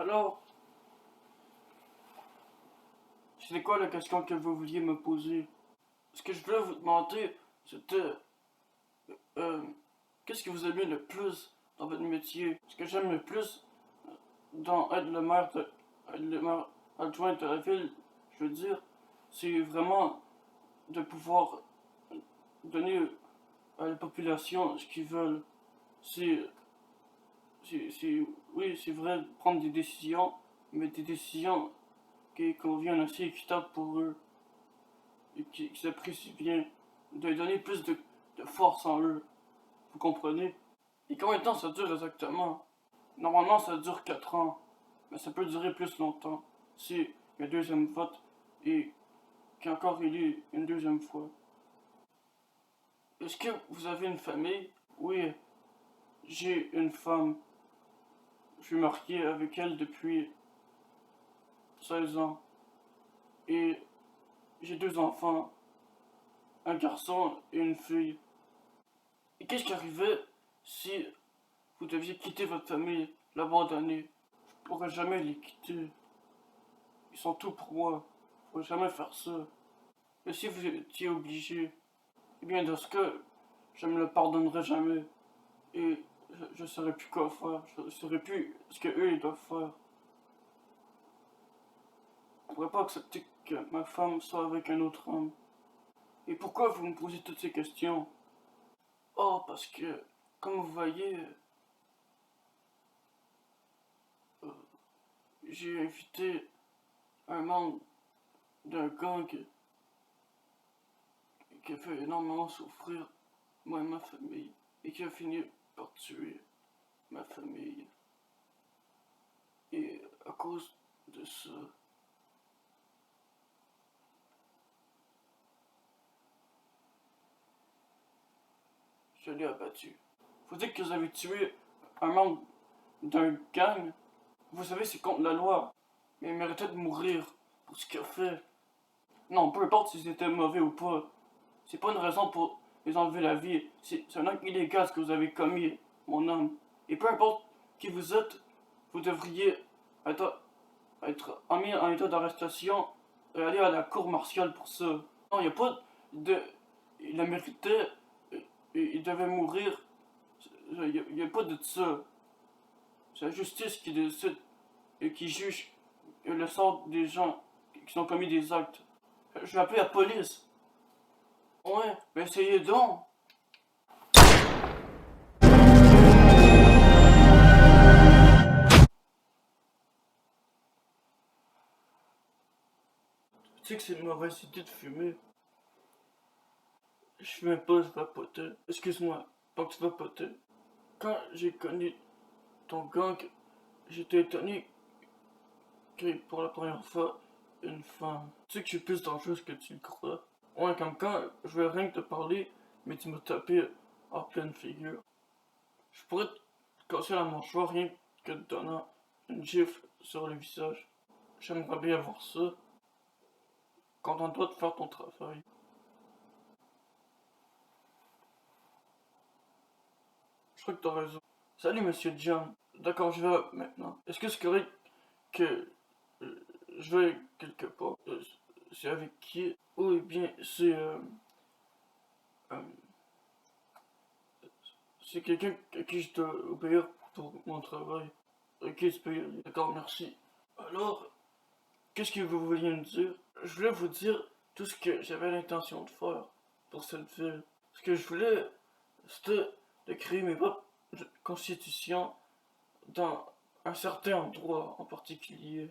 Alors, c'était quoi la question que vous vouliez me poser? Ce que je voulais vous demander, c'était euh, qu'est-ce que vous aimez le plus dans votre métier? Ce que j'aime le plus dans être le maire adjoint de la ville, je veux dire, c'est vraiment de pouvoir donner à la population ce qu'ils veulent. C'est, oui, c'est vrai, de prendre des décisions, mais des décisions qui conviennent assez équitables pour eux et qui s'apprécient bien, de donner plus de force en eux, vous comprenez? Et combien de temps ça dure exactement? Normalement, ça dure 4 ans, mais ça peut durer plus longtemps si un deuxième vote et qui est encore élu une deuxième fois. Est-ce que vous avez une famille? Oui, j'ai une femme. Je suis marié avec elle depuis 16 ans. Et j'ai 2 enfants, un garçon et une fille. Et qu'est-ce qui arrivait si vous deviez quitter votre famille, l'abandonner? Je pourrais jamais les quitter. Ils sont tout pour moi. Je pourrais jamais faire ça. Mais si vous étiez obligé, eh bien dans ce cas, je me le pardonnerai jamais. Et je saurais plus quoi faire. Je saurais plus ce que eux ils doivent faire. Je pourrais pas accepter que ma femme soit avec un autre homme. Et pourquoi vous me posez toutes ces questions? Oh, parce que, comme vous voyez, euh, j'ai invité un membre d'un gang qui a fait énormément souffrir moi et ma famille et qui a fini par tuer ma famille. Et à cause de ça, je l'ai abattu. Vous dites que vous avez tué un membre d'un gang? Vous savez, c'est contre la loi. Mais il méritait de mourir pour ce qu'il a fait. Non, peu importe si c'était mauvais ou pas. C'est pas une raison pour les enlever la vie. C'est un acte illégal ce que vous avez commis, mon homme. Et peu importe qui vous êtes, vous devriez être mis en état d'arrestation et aller à la cour martiale pour ça. Non, il n'y a pas de. Il le méritait. Il devait mourir. Il n'y a pas de ça. C'est la justice qui décide et qui juge le sort des gens qui ont commis des actes. Je vais appeler la police. Ouais, mais essayez donc. Tu sais que c'est une mauvaise idée de fumer. Je fume pas, je vapotais. Excuse-moi, pas que tu vapotais. Quand j'ai connu ton gang, j'étais étonné que pour la première fois, une femme. Tu sais que je suis plus dangereuse que tu le crois. Ouais, comme quand je veux rien que te parler, mais tu me tapais en pleine figure. Je pourrais te casser la mâchoire rien que te donnant une gifle sur le visage. J'aimerais bien voir ça. Contente-toi de faire ton travail. Je crois que t'as raison. Salut, monsieur John. D'accord, je vais maintenant. Est-ce que c'est correct que je vais quelque part? C'est avec qui? Oui, bien, euh, c'est quelqu'un à qui je dois obéir pour mon travail. Ok, c'est pas grave. D'accord, merci. Alors, qu'est-ce que vous vouliez me dire? Je voulais vous dire tout ce que j'avais l'intention de faire pour cette ville. Ce que je voulais, c'était de créer mes propres constitutions dans un certain endroit en particulier.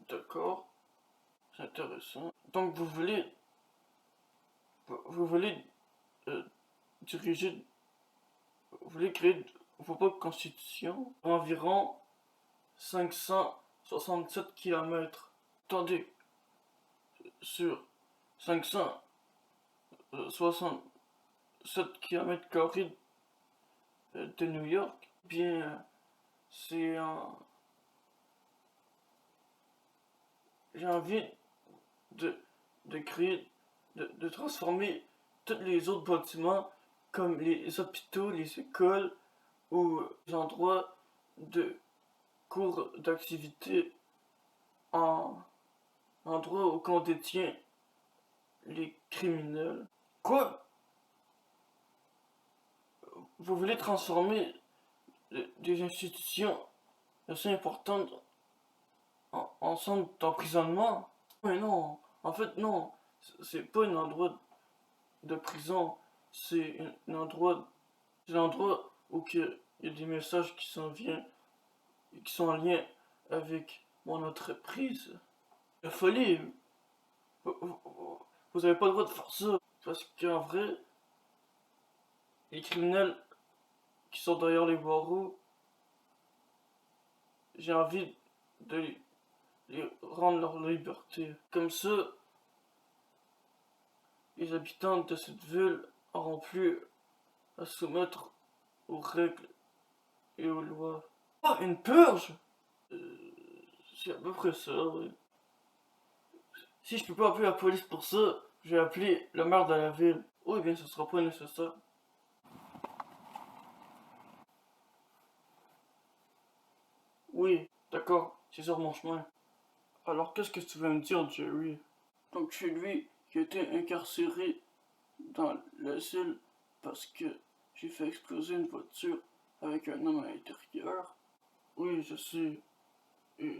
D'accord, c'est intéressant. Donc vous voulez euh, diriger, vous voulez créer vos propres constitutions environ 567 kilomètres. Attendez, sur 567 km² de New York, bien, c'est un. J'ai envie de, de créer, de transformer tous les autres bâtiments, comme les hôpitaux, les écoles, ou les endroits de cours d'activité en endroit où on détient les criminels. Quoi? Vous voulez transformer des institutions assez importantes en centre d'emprisonnement? Mais non, en fait non, c'est pas un endroit de prison, c'est un endroit, c'est l'endroit où il y a des messages qui s'en viennent et qui sont en lien avec mon entreprise. La folie, vous avez pas le droit de faire ça, parce qu'en vrai, les criminels qui sont derrière les barreaux, j'ai envie de les rendre leur liberté. Comme ça, les habitants de cette ville auront plus à se soumettre aux règles et aux lois. Ah, une purge! C'est à peu près ça, oui. Si je peux pas appeler la police pour ça, je vais appeler le maire de la ville. Oui, bien, ce sera pas nécessaire. Oui, d'accord, c'est sur mon chemin. Alors qu'est-ce que tu veux me dire, Jerry? Donc c'est lui qui a été incarcéré dans l'asile parce que j'ai fait exploser une voiture avec un homme à l'intérieur. Oui, je sais. Et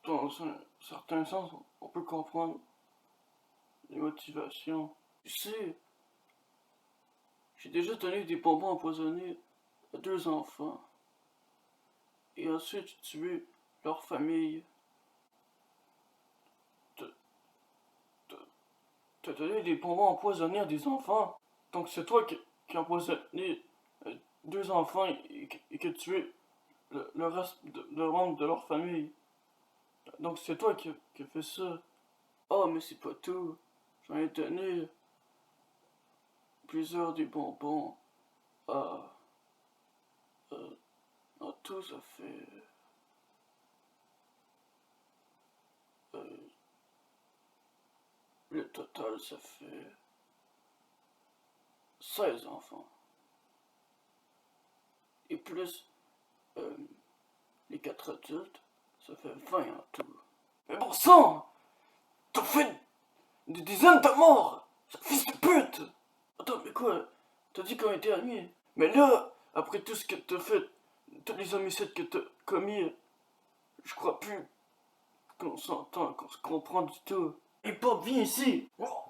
dans un certain sens, on peut comprendre les motivations. Tu sais, j'ai déjà donné des bonbons empoisonnés à 2 enfants. Et ensuite j'ai tué leur famille. T'as donné des bonbons empoisonnés à des enfants. Donc c'est toi qui as empoisonné 2 enfants et qui as tué le reste de membres de leur famille. Donc c'est toi qui as fait ça. Oh, mais c'est pas tout. J'en ai donné plusieurs des bonbons. Ah, en tout, ça fait... euh, le total, ça fait 16 enfants. Et plus euh, les 4 adultes, ça fait 20 en tout. Mais bon sang! T'as fait des dizaines de morts! Fils de pute! Attends, mais quoi? T'as dit qu'on était amis. Mais là, après tout ce que t'as fait, tous les homicides que t'as commis, je crois plus qu'on s'entend, qu'on se comprend du tout. Et Bob, viens ici! Oh,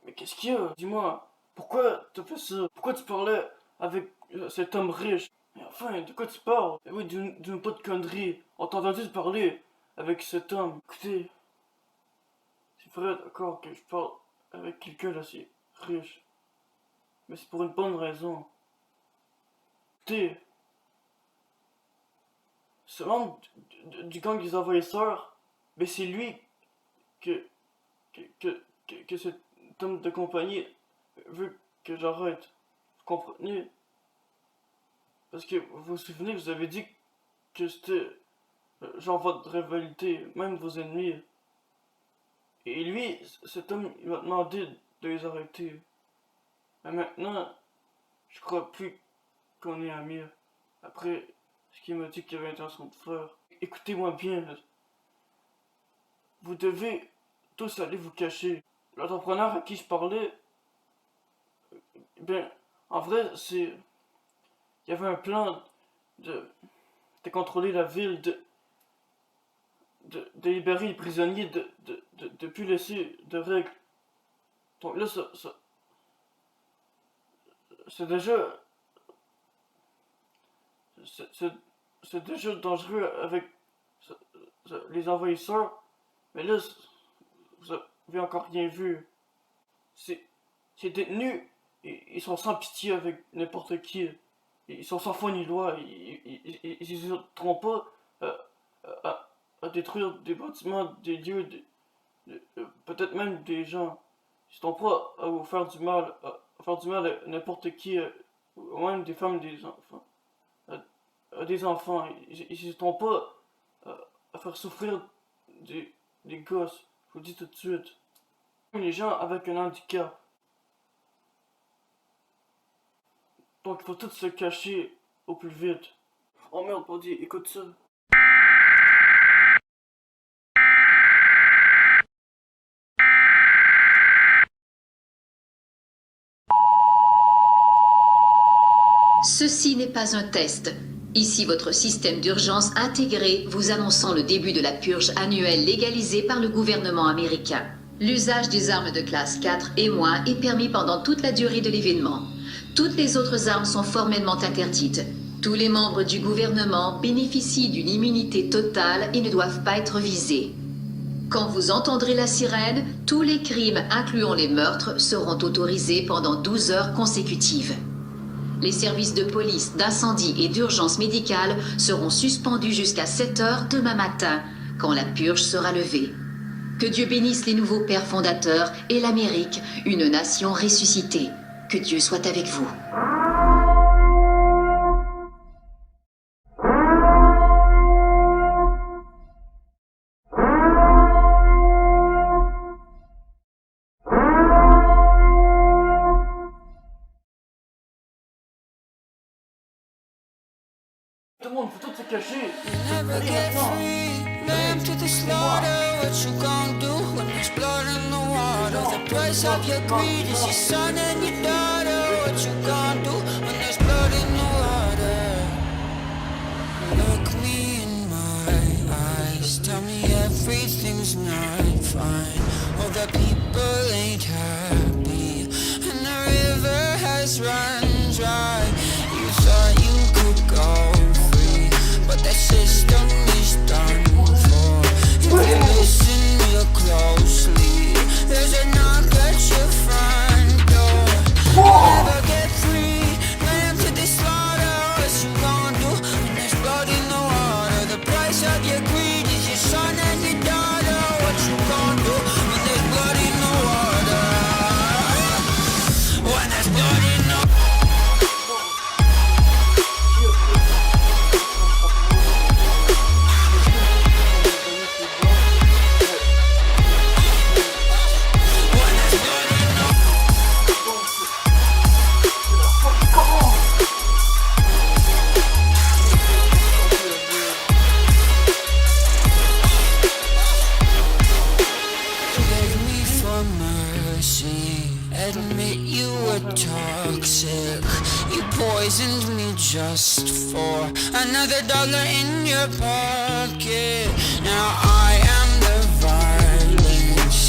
mais qu'est-ce qu'il y a? Dis-moi, pourquoi t'as fait ça? Pourquoi tu parlais avec cet homme riche? Mais enfin, de quoi tu parles? Eh oui, d'une pas de conneries. On t'a entendu parler avec cet homme. Écoutez, c'est vrai, d'accord, que je parle avec quelqu'un d'assez riche. Mais c'est pour une bonne raison. Écoutez, ce membre du gang des envahisseurs, mais c'est lui que, que cet homme de compagnie veut que j'arrête. Vous comprenez? Parce que vous vous souvenez, vous avez dit que c'était genre votre rivalité, même vos ennemis. Et lui, cet homme, il m'a demandé de les arrêter. Mais maintenant, je crois plus qu'on est amis. Après ce qu'il m'a dit qu'il avait intention de faire. Écoutez-moi bien, vous devez tous aller vous cacher. L'entrepreneur à qui je parlais, ben, en vrai, c'est... Il y avait un plan de, de contrôler la ville, de libérer les prisonniers, de plus laisser de règles. Donc là, c'est déjà... C'est déjà dangereux avec les envahisseurs. Mais là, vous avez encore rien vu. Ces, ces détenus, ils sont sans pitié avec n'importe qui. Ils sont sans foi ni loi. Ils n'hésiteront pas à, à détruire des bâtiments, des lieux, peut-être même des gens. Ils n'hésiteront pas à vous faire du mal, à faire du mal à n'importe qui, ou même des femmes, des enfants. À des enfants. Ils n'hésiteront pas à faire souffrir des gosses. Je vous le dis tout de suite. Les gens avec un handicap. Donc il faut tous se cacher au plus vite. Oh merde, Brody, écoute ça. Ceci n'est pas un test. Ici votre système d'urgence intégré vous annonçant le début de la purge annuelle légalisée par le gouvernement américain. L'usage des armes de classe 4 et moins est permis pendant toute la durée de l'événement. Toutes les autres armes sont formellement interdites. Tous les membres du gouvernement bénéficient d'une immunité totale et ne doivent pas être visés. Quand vous entendrez la sirène, tous les crimes, incluant les meurtres, seront autorisés pendant 12 heures consécutives. Les services de police, d'incendie et d'urgence médicale seront suspendus jusqu'à 7 heures demain matin, quand la purge sera levée. Que Dieu bénisse les nouveaux pères fondateurs et l'Amérique, une nation ressuscitée. Que Dieu soit avec vous. Tout le monde, faut tout se cacher. Never Allez get maintenant. free. Lamb to the slaughter. What you gon' do when there's blood in the water? The price of your greed is your son and your daughter. What you gon' do when there's blood in the water? Look me in my eyes. Tell me everything's not fine. All the people ain't happy, and the river has run dry. You thought you could go free, but the system is done for. If you listen real closely, there's a knock at your front door. You'll never get free, lamb to the slaughter. What you gon' do when there's blood in the water? The price of your greed is your son and your daughter. What you gon' do when there's blood in the water? When there's blood in the beg me for mercy. Admit you were toxic. You poisoned me just for another dollar in your pocket. Now I am the violence.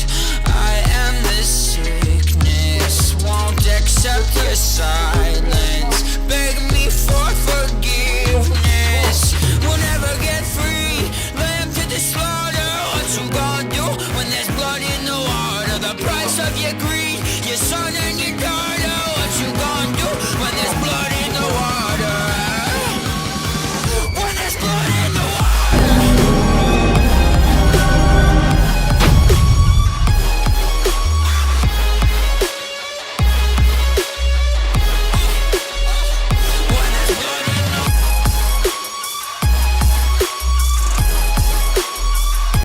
I am the sickness. Won't accept your silence. Beg me for forgiveness. We'll never get free. Lamb to the slaughter. What you gonna do